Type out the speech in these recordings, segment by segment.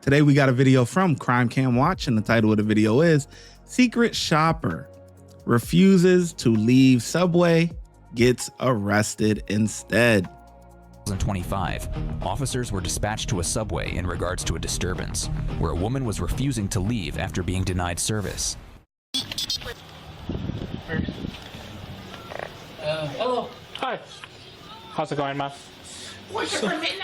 Today we got a video from Crime Cam Watch, and the title of the video is Secret Shopper Refuses to Leave Subway, Gets Arrested Instead. 2025, officers were dispatched to a subway in regards to a disturbance where a woman was refusing to leave after being denied service. Hello. Hi. How's it going, ma'am? What's your permit number?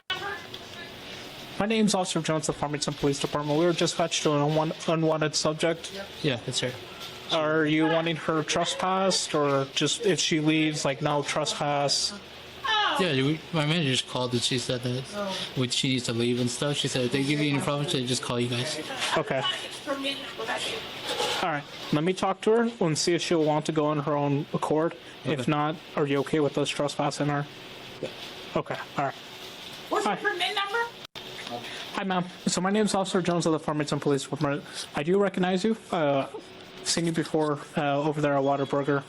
My name's Officer Jones of Farmington Police Department. We were dispatched to an unwanted subject. Yeah, that's her. Are you wanting her trespassed, or just if she leaves, like no trespass? Yeah, my manager just called and she said that when she needs to leave and stuff, she said if they give you any problems, they just call you guys. Okay. Permit number, that's it. All right. Let me talk to her and see if she'll want to go on her own accord. Okay. If not, are you okay with us trespassing her? Yeah. Okay. All right. What's your Hi. permit number? Hi, ma'am. So my name's Officer Jones of the Farmington Police Department. I do recognize you. Seen you before over there at Whataburger.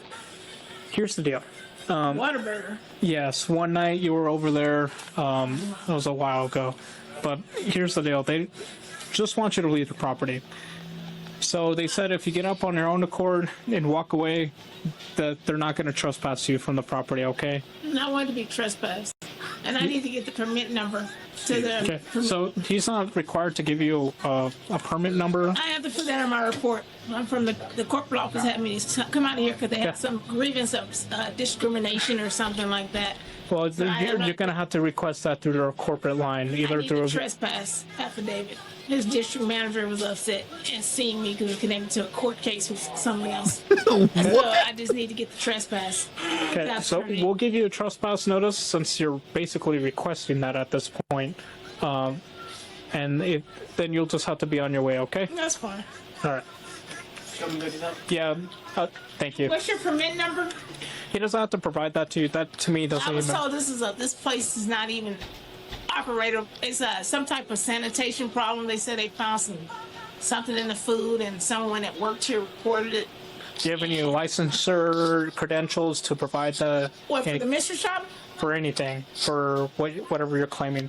Here's the deal. Whataburger. Yes, one night you were over there. It was a while ago. But here's the deal. They just want you to leave the property. So they said if you get up on your own accord and walk away, that they're not going to trespass you from the property, okay? I want to be trespassed. And I need to get the permit number to the... Okay, so he's not required to give you a permit number. I have to put that in my report. I'm from the corporate office had me to come out of here because they have some grievance of discrimination or something like that. Well, you're going to have to request that through their corporate line, I either need through a trespass affidavit. His district manager was upset and seeing me because it's connected to a court case with somebody else. So I just need to get the trespass. Okay, That's so right. we'll give you a trespass notice since you're basically requesting that at this point. Then you'll just have to be on your way, okay? That's fine. All right. Yeah, thank you. What's your permit number? He doesn't have to provide that to you. That to me doesn't I was even... told this place is not even operator. It's some type of sanitation problem. They said they found something in the food, and someone at work here reported it. Do you have any licensure credentials to provide the... What, for the mystery shop? For anything, for whatever you're claiming.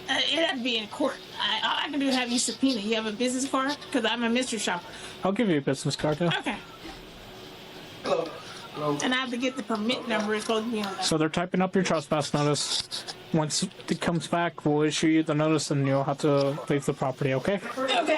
It had to be in court. All I can do is have you subpoena. You have a business card? Because I'm a mystery shopper. I'll give you a business card, yeah. Okay. And I have to get the permit number. It's supposed to be on that. So they're typing up your trespass notice. Once it comes back, we'll issue you the notice and you'll have to leave the property, okay? Okay.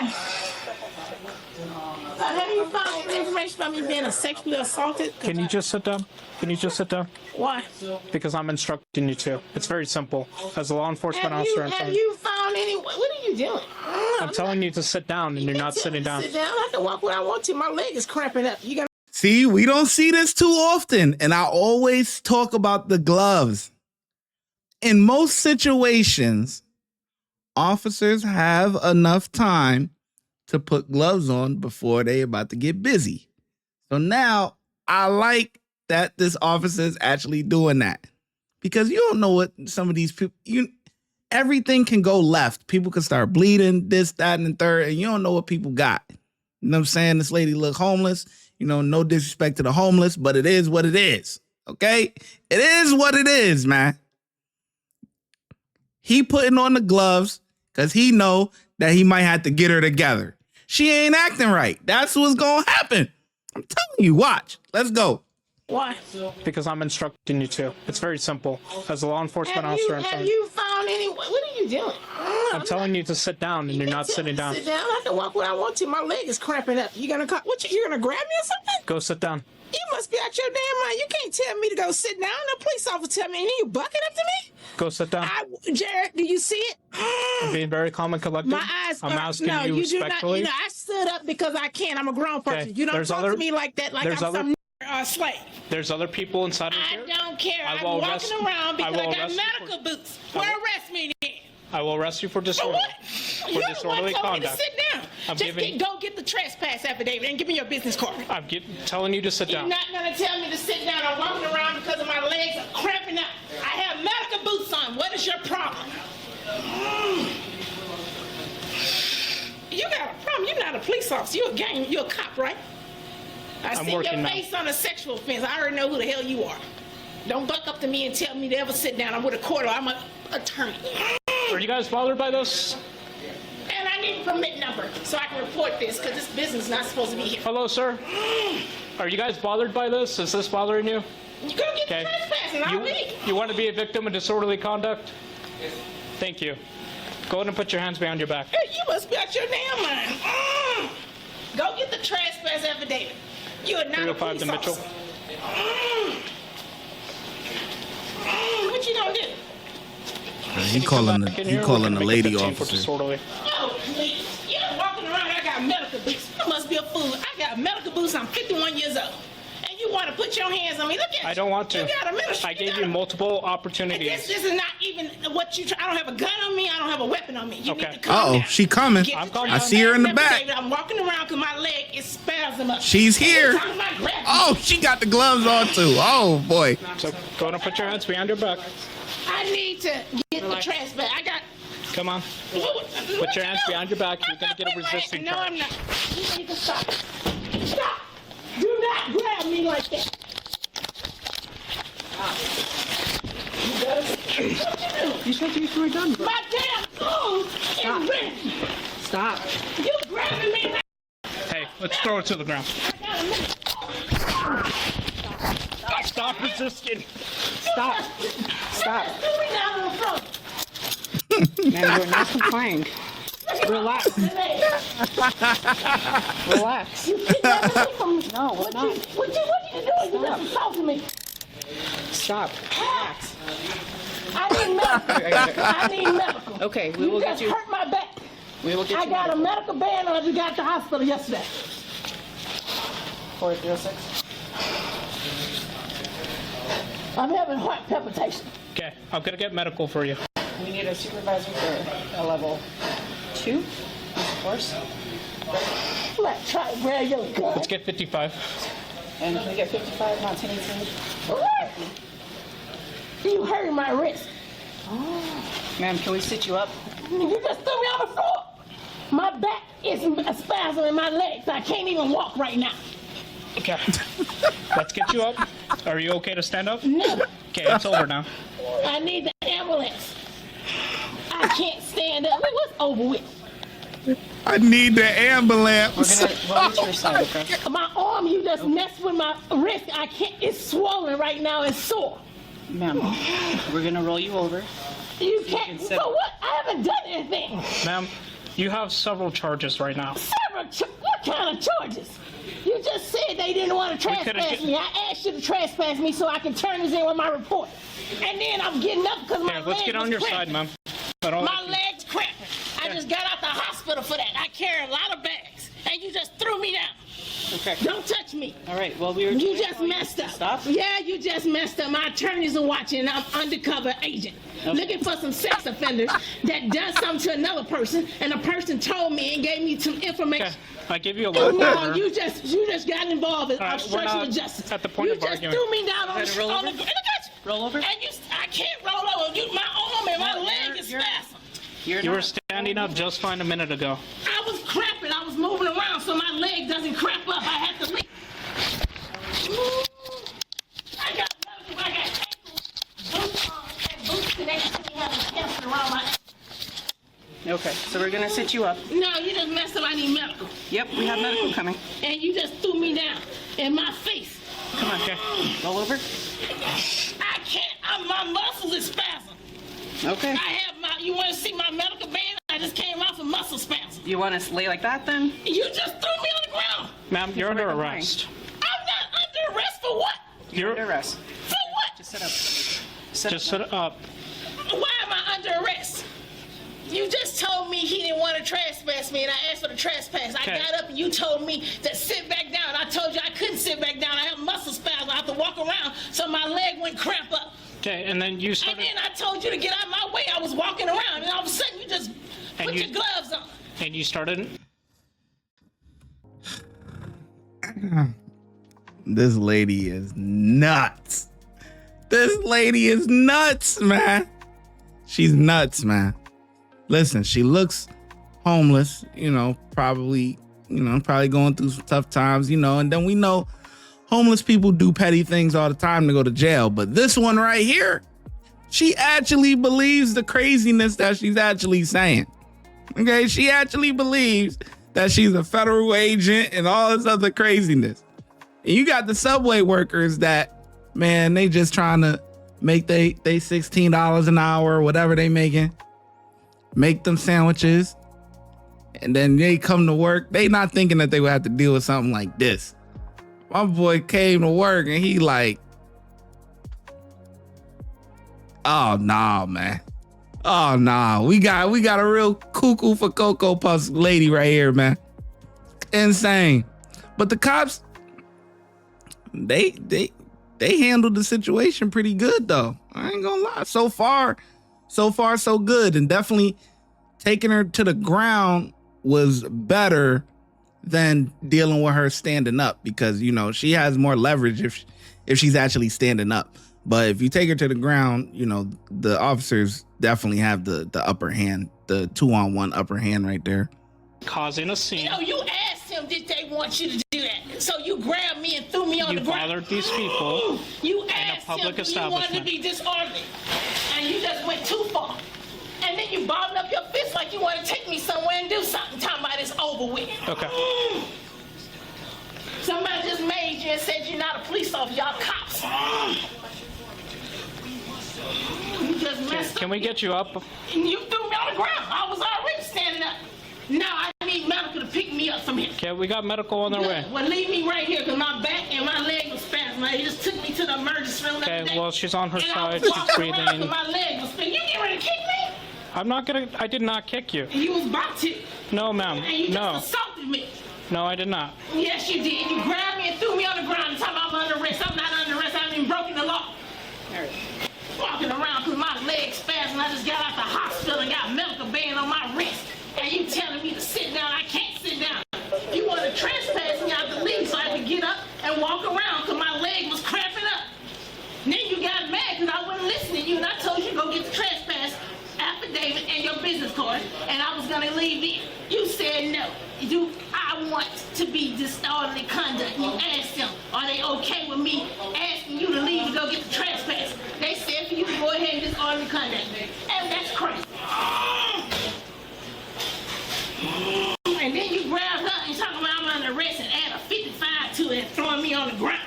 Have you found any information about me being sexually assaulted? Can you just sit down? Can you just sit down? Why? Because I'm instructing you to. It's very simple. As a law enforcement officer, Have you found any? What are you doing? I'm telling you to sit down and you're not sitting down. Sit down. I can walk when I want to. My leg is cramping up. You got. See, we don't see this too often, and I always talk about the gloves. In most situations, officers have enough time to put gloves on before they're about to get busy. So now I like that this officer is actually doing that, because you don't know what some of these people, everything can go left. People can start bleeding, this, that, and the third, and you don't know what people got. You know what I'm saying? This lady look homeless. No disrespect to the homeless, but it is what it is. Okay? It is what it is, man. He putting on the gloves because he know that he might have to get her together. She ain't acting right. That's what's going to happen. I'm telling you, watch. Let's go. Why? Because I'm instructing you to. It's very simple. As a law enforcement officer, Have you found any? What are you doing? I'm telling you to sit down and you're not sitting down. Sit down. I can walk when I want to. My leg is cramping up. You're gonna grab me or something? Go sit down. You must be out your damn mind. You can't tell me to go sit down. The police officer tell me, and then you bucking up to me? Go sit down. Jared, do you see it? I'm being very calm and collected. My eyes I'm are, asking no, you do respectfully. not. I stood up because I can. I'm a grown person. Okay, You don't there's talk other- to me like that, like I'm there's other- some slave. There's other people inside of I here. don't care. I I'm will walking arrest- around because I will got arrest you medical for- boots. Where arrest me then? I will arrest you for disorderly. What? For You're the disorderly one told me to conduct. sit down. I'm Just giving- go get the trespass affidavit and give me your business card. I'm telling you to sit You're down. not gonna tell me to sit down. I'm walking around because of my legs are cramping up. I have medical boots on. What is your problem? You got a problem. You're not a police officer. You're a cop, right? I I'm see your working now. face on a sexual offense. I already know who the hell you are. Don't buck up to me and tell me to ever sit down. I'm with a court. I'm an attorney. Are you guys bothered by this? need a permit number so I can report this because this business is not supposed to be here. Hello, sir. Are you guys bothered by this? Is this bothering you? You go get the trespassing. I'll leave. You want to be a victim of disorderly conduct? Thank you. Go ahead and put your hands behind your back. Hey, you must be out your damn mind. Go get the trespass affidavit. You are not a 305 to police Mitchell. officer. What you gonna do? He calling the lady 15 for officer. disorderly. Oh, please. You're walking around, I got medical boots. You must be a fool. I got medical boots. I'm 51 years old. And you want to put your hands on me. Look at you. I don't want to. You got a ministry. I gave you multiple opportunities. This is not even what you try. I don't have a gun on me. I don't have a weapon on me. You Okay. need to calm down. She coming. Get I'm the coming. I see her in the trespass back. affidavit. I'm walking around because my leg is spasming up. She's here. Every time I grab you, Oh, she got the gloves on too. Oh boy. So go ahead and put your hands behind your back. I need to get the trespass. I got. Come on. Put your hands behind your back. You're going to get a resisting No, charge. I'm not. You need to stop. Stop. Do not grab me like that. You said you were done. My damn phone is red. Stop. You grabbing me like Hey, let's throw it to the ground. I got a minute. Stop resisting. Stop. Stop. Put me down on the floor. Man, you're not complying. Relax. Relax. You kidnapping me from No, we're not. What you doing? You just assaulted me. Stop. Relax. I need medical. I need medical. Okay, we will You get just you. hurt my back. We will get I you. got a medical band on. I just got to the hospital yesterday. 406. I'm having heart palpitation. Okay, I'm going to get medical for you. We need a supervisor for a level 2, of course. I'm not trying to grab your gun. Let's get 55. And can we get 55, not 10, 18? What? You hurt my wrist. Ma'am, can we sit you up? You just threw me on the floor. My back is a spasm in my legs. I can't even walk right now. Okay. Let's get you up. Are you okay to stand up? No. Okay, it's over now. I need the ambulance. I can't stand up. What's over with? I need the ambulance. We'll get to your side, okay? My arm, you just messed with my wrist. I can't. It's swollen right now. It's sore. Ma'am, we're gonna roll you over. You can't. sit. So what? I haven't done anything. Ma'am, you have several charges right now. What kind of charges? You just said they didn't want to could've trespass me. I asked you to trespass me so I can turn this in with my report. And then I'm getting up because my Here, leg let's get on was your cramping. side, ma'am. I don't My like leg's cramping. I just got out the hospital for that. I carry a lot of bags. And you just threw me down. Okay. Don't touch me. All right, well, we were... You just messed up. Stop. Yeah, you just messed up. My attorneys are watching and I'm undercover agent. Looking for some sex offenders that done something to another person and a person told me and gave me some information. Okay, I give you a lot. No, you just got involved in All right, we're obstruction not of justice. at the point you of just arguing. threw me down on Ready to roll on over? the Roll over? And I can't roll over. My arm and my leg is you're- spasm. You were standing up just fine a minute ago. I was cramping. I was moving around so my leg doesn't cramp up. I had to leave. I got ankles, boots on, and boots today. I have a cancer around my ankle. Okay, so we're gonna sit you up. No, you just messed up. I need medical. Yep, we have medical coming. And you just threw me down in my face. Come on, Okay. roll over. I can't. My muscles is spasm. Okay. I have my. You want to see my medical band? I just came off of muscle spasm. You want us to lay like that then? You just threw me on the ground. Ma'am, you're under complying. arrest. I'm not under arrest for what? You're under arrest. For what? Just sit up. Just sit up. Why am I under arrest? You just told me he didn't want to trespass me, and I asked for the trespass. I Okay. got up, and you told me to sit back down. I told you I couldn't sit back down. I have muscle spasm. I have to walk around, so my leg wouldn't cramp up. Okay, and then you And started, then I told you to get out of my way. I was walking around, and all of a sudden you just And put you- your gloves on. and you started. This lady is nuts. This lady is nuts, man. She's nuts, man. Listen, she looks homeless, probably going through some tough times, and then we know homeless people do petty things all the time to go to jail. But this one right here, she actually believes the craziness that she's actually saying. Okay, she actually believes that she's a federal agent and all this other craziness. And you got the subway workers that, man, they just trying to make they $16 an hour or whatever they making, make them sandwiches, and then they come to work. They not thinking that they would have to deal with something like this. My boy came to work and he like, oh nah, man. Oh nah. We got a real cuckoo for Cocoa Puffs lady right here, man. Insane. But the cops, they handled the situation pretty good though. I ain't gonna lie. So far so good. And definitely taking her to the ground was better than dealing with her standing up, because you know she has more leverage if she's actually standing up. But if you take her to the ground, you know the officers definitely have the upper hand, the 2-on-1 upper hand right there. Causing a scene. You know, you asked him, did they want you to do that? So you grabbed me and threw me on the ground. You bothered these people You in a asked public him, you wanted to be disorderly, and you just went too far. And then you balled up your fist like you want to take me somewhere and do something. Talking about it's over with. Okay. Somebody just made you and said you're not a police officer, y'all cops. You just messed up. Can we get you up? And you threw me on the ground. I was already standing up. Now I need medical to pick me up from here. Okay, we got medical on their way. Well, leave me right here because my back and my leg was spasming. They just took me to the emergency room. Okay, well, she's on her and side. I was She's walking breathing. around 'cause my leg was spinning. You getting ready to kick me? I did not kick you. You was about to. No, ma'am. And you No. just assaulted me. No, I did not. Yes, you did. You grabbed me and threw me on the ground and talking about I'm under arrest. I'm not under arrest. I haven't even broken the law. Walking around because my leg spasmed. I just got out the hospital and got medical band on my wrist. And you telling me to sit down. I can't sit down. You want to trespass me out the league so I could get up and walk around because my leg was cramping up. And then you got mad because I wouldn't listen to you and I told you to go get the trespass affidavit and your business card and I was going to leave it. You said no. I want to be disorderly conduct. You asked them, are they okay with me asking you to leave and go get the trespass? They said for you to go ahead and disorderly conduct. And that's crazy. And then you grabbed her and talking about I'm under arrest and add a 55 to it and throwing me on the ground.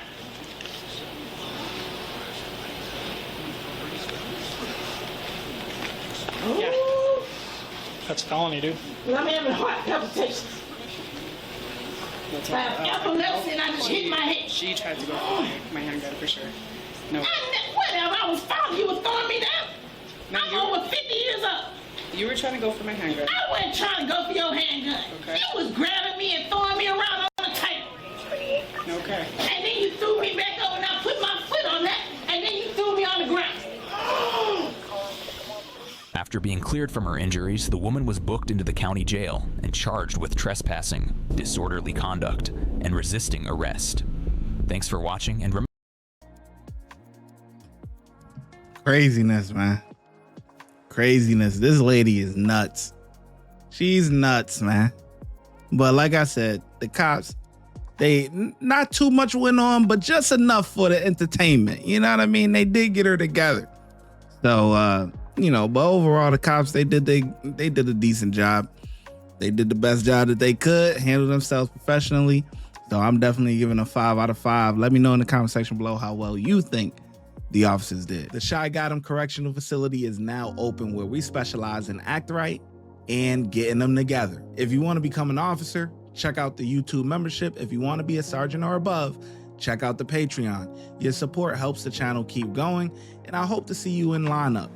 Yeah. That's felony, dude. I'm having heart palpitations. I have epilepsy and I just hit my head. She tried to go for my handgun for sure. No. Whatever, I was following you, was throwing me down. No, I'm over 50 years old. You were trying to go for my handgun. I wasn't trying to go for your handgun. Okay. You was grabbing me and throwing me around on the table. Okay. And then you threw me back over and I put my foot on that and then you threw me on the ground. After being cleared from her injuries, the woman was booked into the county jail and charged with trespassing, disorderly conduct, and resisting arrest. Thanks for watching, and remember... Craziness, man. Craziness. This lady is nuts. She's nuts, man. But like I said, the cops, they not too much went on, but just enough for the entertainment. You know what I mean? They did get her together. So, you know, but overall, the cops, they did a decent job. They did the best job that they could, handle themselves professionally. So I'm definitely giving a 5 out of 5. Let me know in the comment section below how well you think the officers did. The ShyGotEm Correctional Facility is now open, where we specialize in act right and getting them together. If you want to become an officer, check out the YouTube membership. If you want to be a sergeant or above, check out the Patreon. Your support helps the channel keep going, and I hope to see you in lineup.